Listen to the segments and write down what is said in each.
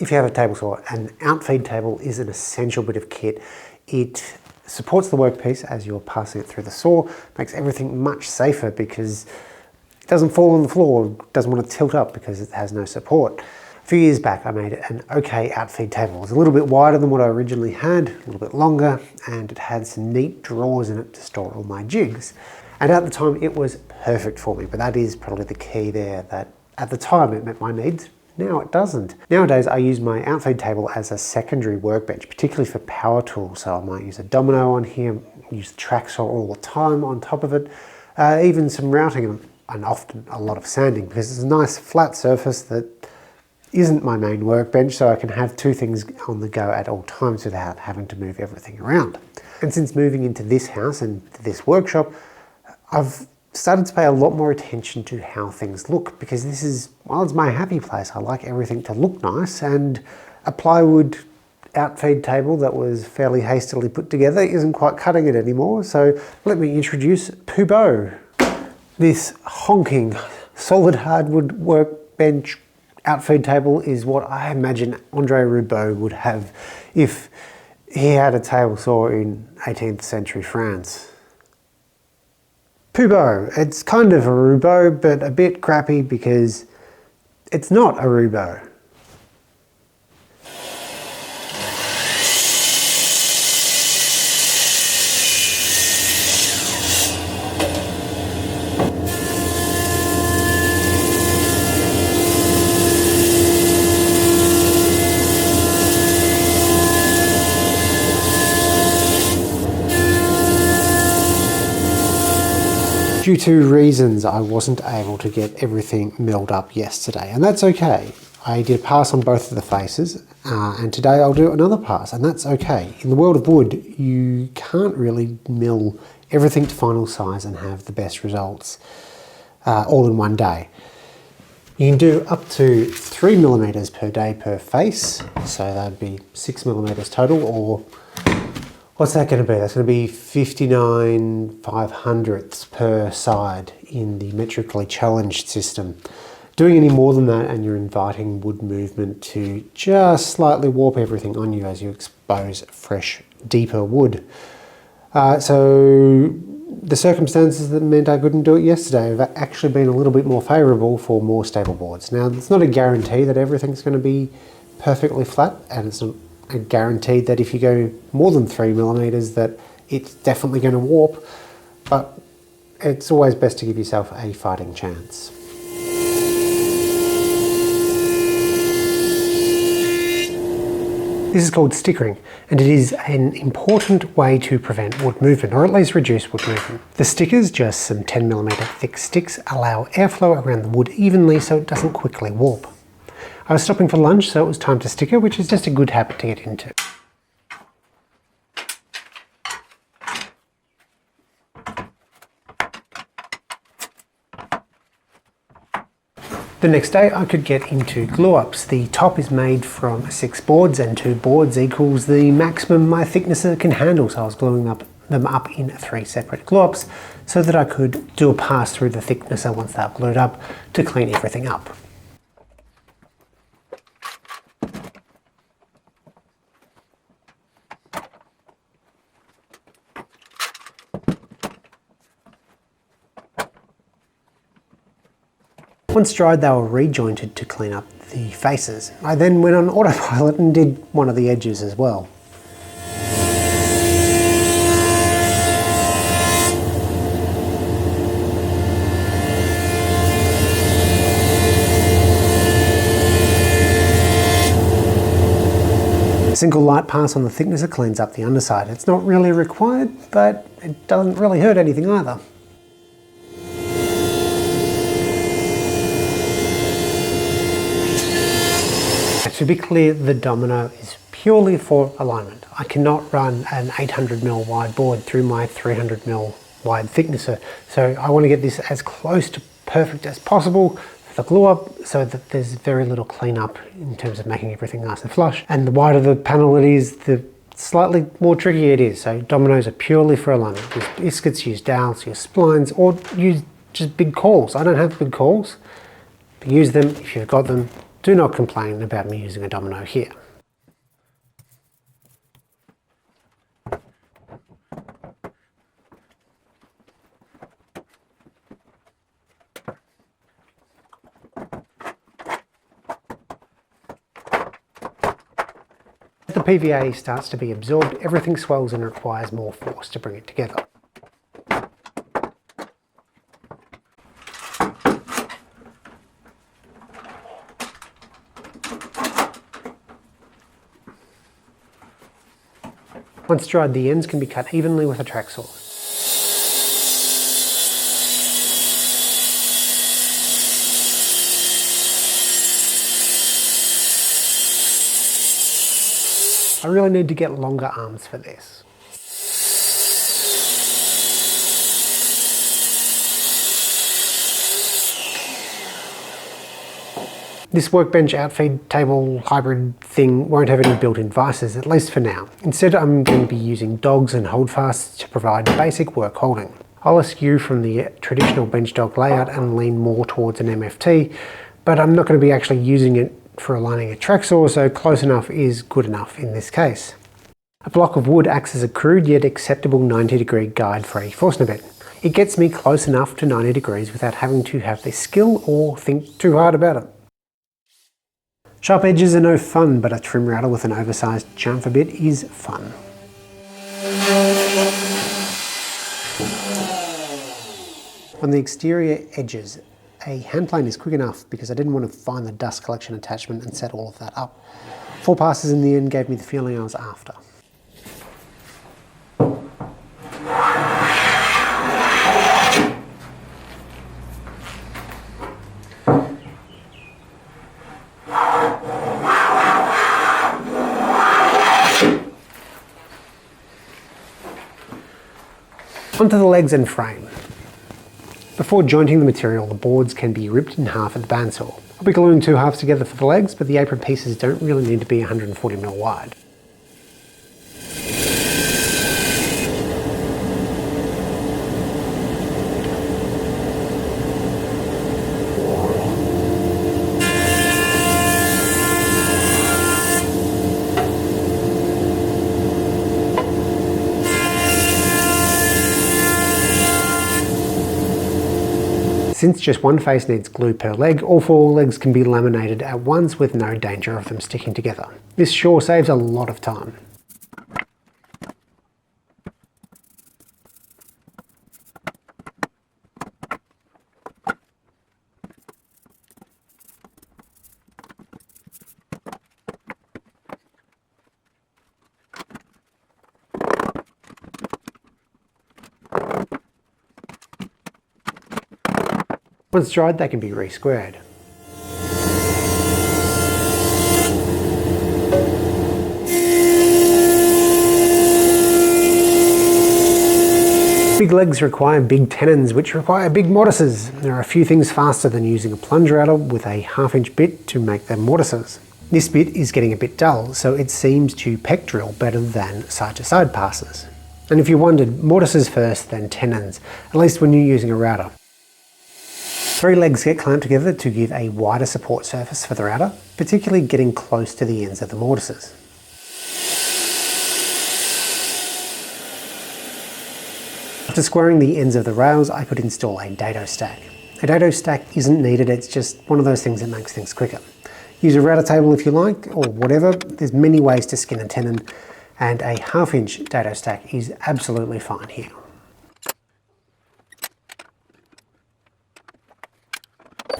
If you have a table saw, an outfeed table is an essential bit of kit. It supports the workpiece as you're passing it through the saw, makes everything much safer because it doesn't fall on the floor, doesn't want to tilt up because it has no support. A few years back I made an okay outfeed table. It was a little bit wider than what I originally had, a little bit longer, and it had some neat drawers in it to store all my jigs. And at the time it was perfect for me, but that is probably the key there, that at the time it met my needs. Now it doesn't. Nowadays I use my outfeed table as a secondary workbench, particularly for power tools. So I might use a domino on here, use the track saw all the time on top of it, even some routing and often a lot of sanding, because it's a nice flat surface that isn't my main workbench, so I can have two things on the go at all times without having to move everything around. And since moving into this house and this workshop, I've started to pay a lot more attention to how things look, because this is, well, it's my happy place. I like everything to look nice, and a plywood outfeed table that was fairly hastily put together isn't quite cutting it anymore. So let me introduce Poobo. This honking solid hardwood workbench outfeed table is what I imagine Andre Roubo would have if he had a table saw in 18th century France. Poobo, it's kind of a roubo, but a bit crappy because it's not a roubo. Due to reasons, I wasn't able to get everything milled up yesterday, and that's okay. I did a pass on both of the faces, and today I'll do another pass, and that's okay. In the world of wood, you can't really mill everything to final size and have the best results all in one day. You can do up to 3mm per day per face, so that'd be 6mm total, or what's that going to be? That's going to be 59/500ths per side in the metrically challenged system. Doing any more than that and you're inviting wood movement to just slightly warp everything on you as you expose fresh, deeper wood. So the circumstances that meant I couldn't do it yesterday have actually been a little bit more favourable for more stable boards. Now, it's not a guarantee that everything's going to be perfectly flat, and it's not guaranteed that if you go more than 3mm that it's definitely going to warp, but it's always best to give yourself a fighting chance. This is called stickering, and it is an important way to prevent wood movement, or at least reduce wood movement. The stickers, just some 10mm thick sticks, allow airflow around the wood evenly so it doesn't quickly warp. I was stopping for lunch, so it was time to sticker, which is just a good habit to get into. The next day I could get into glue ups. The top is made from 6 boards, and 2 boards equals the maximum my thicknesser can handle, so I was gluing them up in 3 separate glue ups so that I could do a pass through the thicknesser once they're glued up to clean everything up. Once dried, they were rejointed to clean up the faces. I then went on autopilot and did one of the edges as well. A single light pass on the thicknesser cleans up the underside. It's not really required, but it doesn't really hurt anything either. To be clear, the domino is purely for alignment. I cannot run an 800mm wide board through my 300mm wide thicknesser, so I want to get this as close to perfect as possible for the glue up so that there's very little cleanup in terms of making everything nice and flush. And the wider the panel it is, the slightly more tricky it is. So dominoes are purely for alignment. Use biscuits, use dowels, use splines, or use just big cauls. I don't have big cauls, but use them if you've got them. Do not complain about me using a domino here. As the PVA starts to be absorbed, everything swells and requires more force to bring it together. Once dried, the ends can be cut evenly with a track saw. I really need to get longer arms for this. This Workbench Outfeed table hybrid thing won't have any built-in vices, at least for now. Instead, I'm going to be using dogs and holdfasts to provide basic work holding. I'll eschew from the traditional benchtop layout and lean more towards an MFT, but I'm not going to be actually using it for aligning a track saw, so close enough is good enough in this case. A block of wood acts as a crude yet acceptable 90-degree guide for a Forstner bit. It gets me close enough to 90 degrees without having to have the skill or think too hard about it. Sharp edges are no fun, but a trim router with an oversized chamfer bit is fun. On the exterior edges, a hand plane is quick enough because I didn't want to find the dust collection attachment and set all of that up. 4 passes in the end gave me the feeling I was after. Onto the legs and frame. Before jointing the material, the boards can be ripped in half at the bandsaw. I'll be gluing 2 halves together for the legs, but the apron pieces don't really need to be 140mm wide. Since just one face needs glue per leg, all 4 legs can be laminated at once with no danger of them sticking together. This sure saves a lot of time. Once dried, they can be re-squared. Big legs require big tenons, which require big mortises. There are a few things faster than using a plunge router with a 1/2-inch bit to make them mortises. This bit is getting a bit dull, so it seems to peck drill better than side-to-side passes. And if you wondered, mortises first, then tenons, at least when you're using a router. 3 legs get clamped together to give a wider support surface for the router, particularly getting close to the ends of the mortises. After squaring the ends of the rails, I could install a dado stack. A dado stack isn't needed, it's just one of those things that makes things quicker. Use a router table if you like, or whatever. There's many ways to skin a tenon, and a 1/2-inch dado stack is absolutely fine here.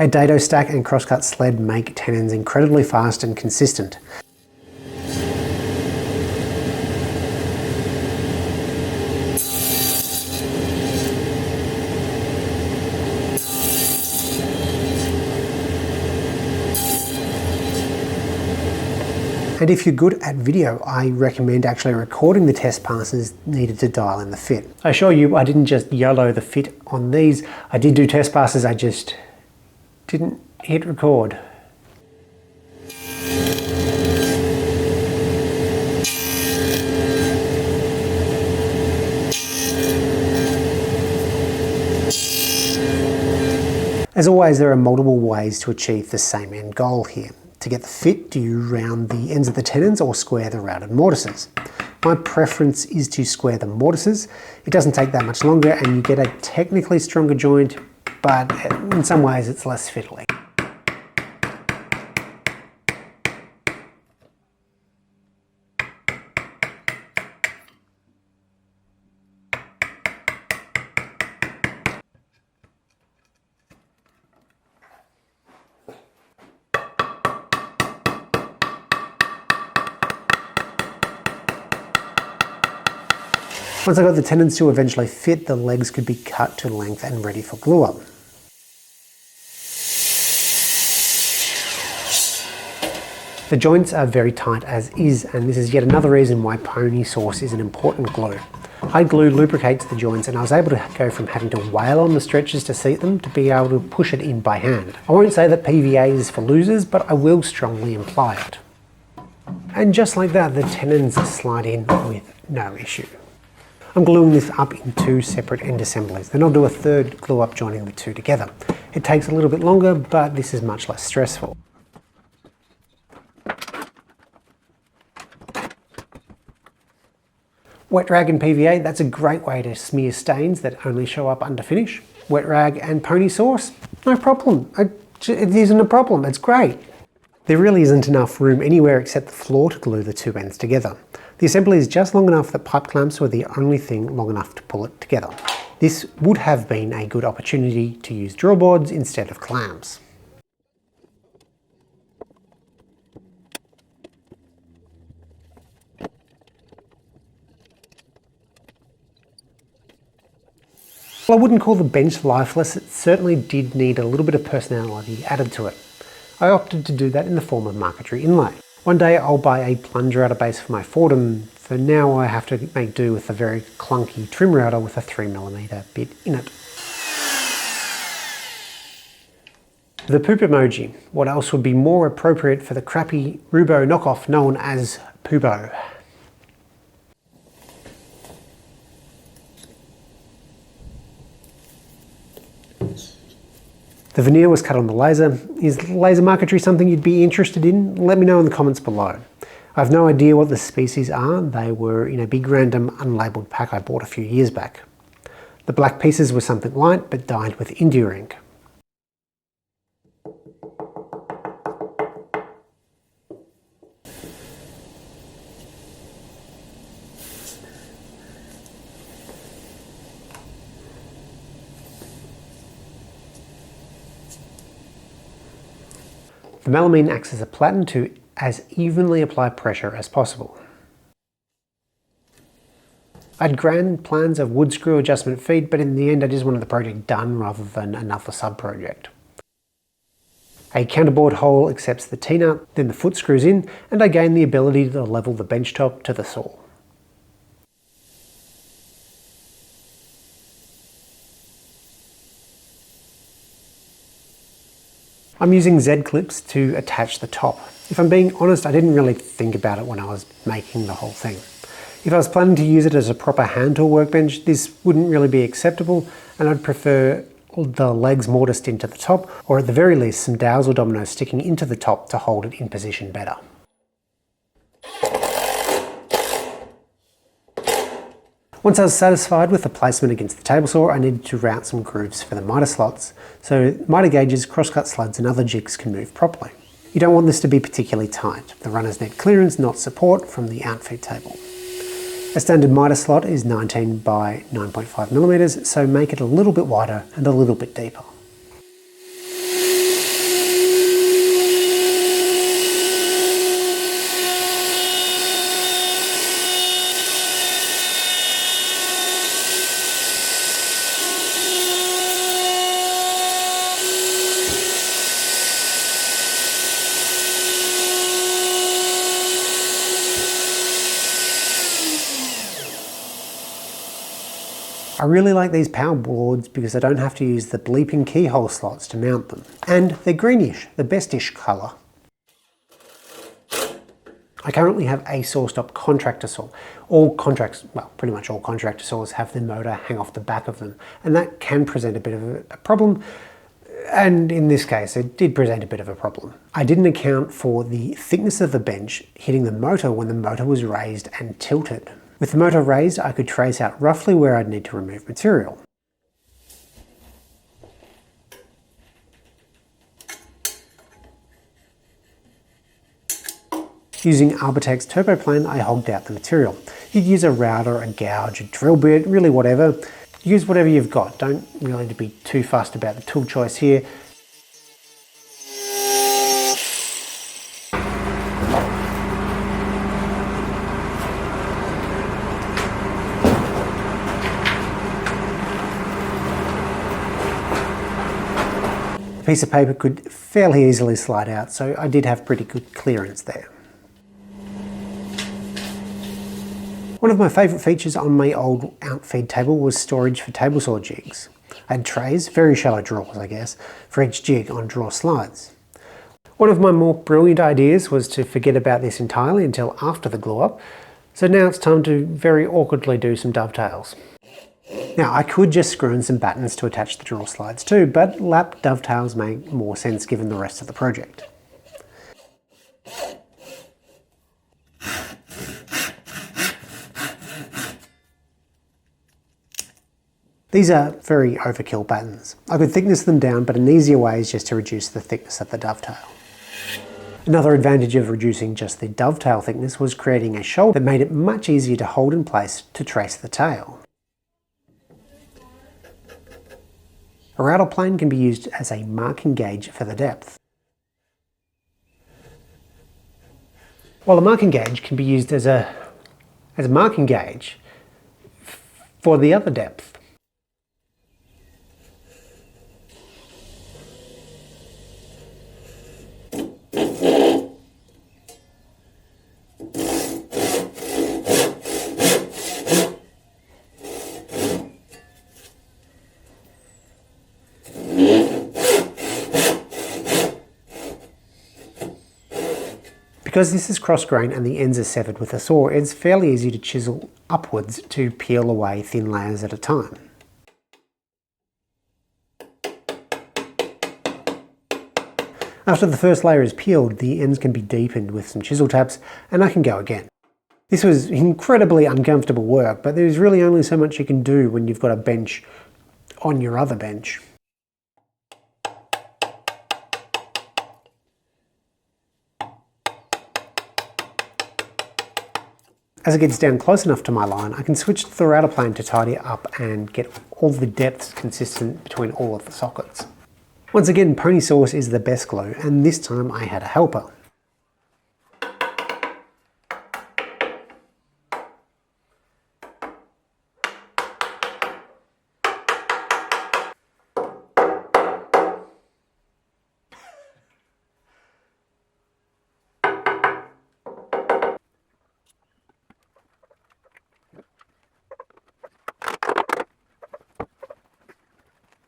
A dado stack and crosscut sled make tenons incredibly fast and consistent. And if you're good at video, I recommend actually recording the test passes needed to dial in the fit. I assure you, I didn't just YOLO the fit on these. I did do test passes, I just didn't hit record. As always, there are multiple ways to achieve the same end goal here. To get the fit, do you round the ends of the tenons or square the routed mortises? My preference is to square the mortises. It doesn't take that much longer and you get a technically stronger joint, but in some ways it's less fiddly. Once I got the tenons to eventually fit, the legs could be cut to length and ready for glue up. The joints are very tight as is, and this is yet another reason why pony sauce is an important glue. Hide glue lubricates the joints, and I was able to go from having to wail on the stretchers to seat them to be able to push it in by hand. I won't say that PVA is for losers, but I will strongly imply it. And just like that, the tenons slide in with no issue. I'm gluing this up in two separate end assemblies. Then I'll do a third glue up joining the two together. It takes a little bit longer, but this is much less stressful. Wet rag and PVA, that's a great way to smear stains that only show up under finish. Wet rag and pony sauce, no problem. It isn't a problem, it's great. There really isn't enough room anywhere except the floor to glue the two ends together. The assembly is just long enough that pipe clamps were the only thing long enough to pull it together. This would have been a good opportunity to use drill boards instead of clamps. Well, I wouldn't call the bench lifeless, it certainly did need a little bit of personality added to it. I opted to do that in the form of marquetry inlay. One day I'll buy a plunger router base for my Fordham. For now I have to make do with a very clunky trim router with a 3mm bit in it. The poop emoji. What else would be more appropriate for the crappy Roubo knockoff known as Poobo? The veneer was cut on the laser. Is laser marquetry something you'd be interested in? Let me know in the comments below. I have no idea what the species are. They were in a big random unlabelled pack I bought a few years back. The black pieces were something light but dyed with India ink. The melamine acts as a platen to as evenly apply pressure as possible. I had grand plans of wood screw adjustment feed, but in the end I just wanted the project done rather than another sub-project. A counterbore hole accepts the T-nut, then the foot screws in, and I gain the ability to level the bench top to the saw. I'm using Z-clips to attach the top. If I'm being honest, I didn't really think about it when I was making the whole thing. If I was planning to use it as a proper hand tool workbench, this wouldn't really be acceptable, and I'd prefer the legs mortised into the top, or at the very least some dowels or dominoes sticking into the top to hold it in position better. Once I was satisfied with the placement against the table saw, I needed to route some grooves for the mitre slots, so mitre gauges, crosscut slugs and other jigs can move properly. You don't want this to be particularly tight. The runners need clearance, not support, from the outfeed table. A standard mitre slot is 19 by 9.5mm, so make it a little bit wider and a little bit deeper. I really like these power boards because I don't have to use the bleeping keyhole slots to mount them. And they're greenish, the bestish colour. I currently have a saw-stop contractor saw. Pretty much all contractor saws have the motor hang off the back of them, and that can present a bit of a problem. And in this case, it did present a bit of a problem. I didn't account for the thickness of the bench hitting the motor when the motor was raised and tilted. With the motor raised, I could trace out roughly where I'd need to remove material. Using Arbortex Turboplane, I hogged out the material. You'd use a router, a gouge, a drill bit, really whatever. Use whatever you've got. Don't really need to be too fussed about the tool choice here. A piece of paper could fairly easily slide out, so I did have pretty good clearance there. One of my favourite features on my old Outfeed table was storage for table saw jigs. I had trays, very shallow drawers I guess, for each jig on drawer slides. One of my more brilliant ideas was to forget about this entirely until after the glue up, so now it's time to very awkwardly do some dovetails. Now I could just screw in some battens to attach the drawer slides too, but lap dovetails make more sense given the rest of the project. These are very overkill battens. I could thickness them down, but an easier way is just to reduce the thickness of the dovetail. Another advantage of reducing just the dovetail thickness was creating a shoulder that made it much easier to hold in place to trace the tail. A rattle plane can be used as a marking gauge for the depth, while a marking gauge can be used as a marking gauge for the other depth. Because this is cross grain and the ends are severed with a saw, it's fairly easy to chisel upwards to peel away thin layers at a time. After the first layer is peeled, the ends can be deepened with some chisel taps and I can go again. This was incredibly uncomfortable work, but there's really only so much you can do when you've got a bench on your other bench. As it gets down close enough to my line, I can switch to the router plane to tidy it up and get all the depths consistent between all of the sockets. Once again, pony sauce is the best glue, and this time I had a helper.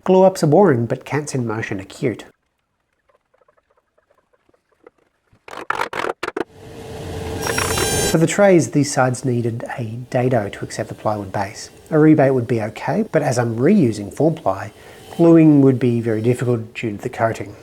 Glue ups are boring, but cats in motion are cute. For the trays, these sides needed a dado to accept the plywood base. A rebate would be okay, but as I'm reusing form ply, gluing would be very difficult due to the coating.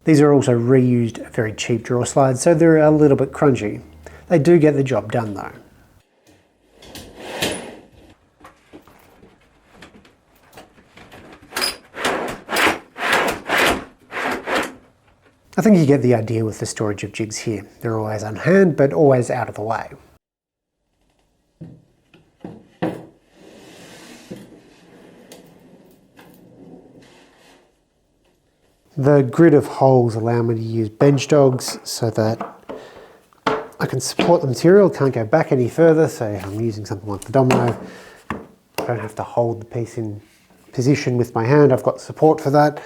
These are also reused very cheap drawer slides, so they're a little bit crunchy. They do get the job done though. I think you get the idea with the storage of jigs here. They're always on hand, but always out of the way. The grid of holes allow me to use bench dogs so that I can support the material, can't go back any further. So if I'm using something like the domino, I don't have to hold the piece in position with my hand. I've got support for that.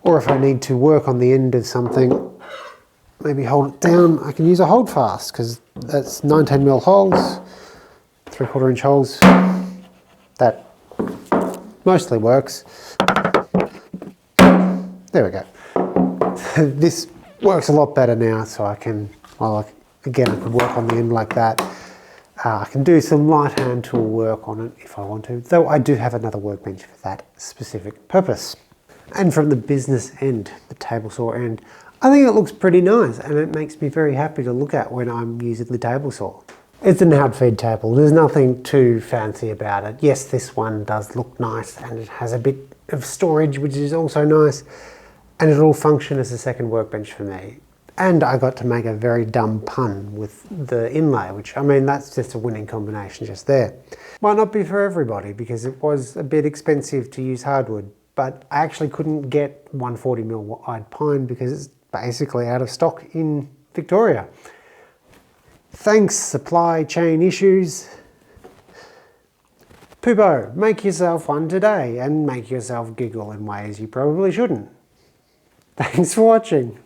Or if I need to work on the end of something, maybe hold it down, I can use a hold fast because that's 19mm holes, 3/4 inch holes. That mostly works. There we go. This works a lot better now, so I can, well, again, I could work on the end like that. I can do some light hand tool work on it if I want to, though I do have another workbench for that specific purpose. And from the business end, the table saw end, I think it looks pretty nice and it makes me very happy to look at when I'm using the table saw. It's an Outfeed table, there's nothing too fancy about it. Yes, this one does look nice and it has a bit of storage, which is also nice, and it'll function as a second workbench for me. And I got to make a very dumb pun with the inlay, which, I mean, that's just a winning combination just there. Might not be for everybody because it was a bit expensive to use hardwood, but I actually couldn't get 140mm wide pine because it's basically out of stock in Victoria. Thanks, supply chain issues. Poobo, make yourself one today and make yourself giggle in ways you probably shouldn't. Thanks for watching.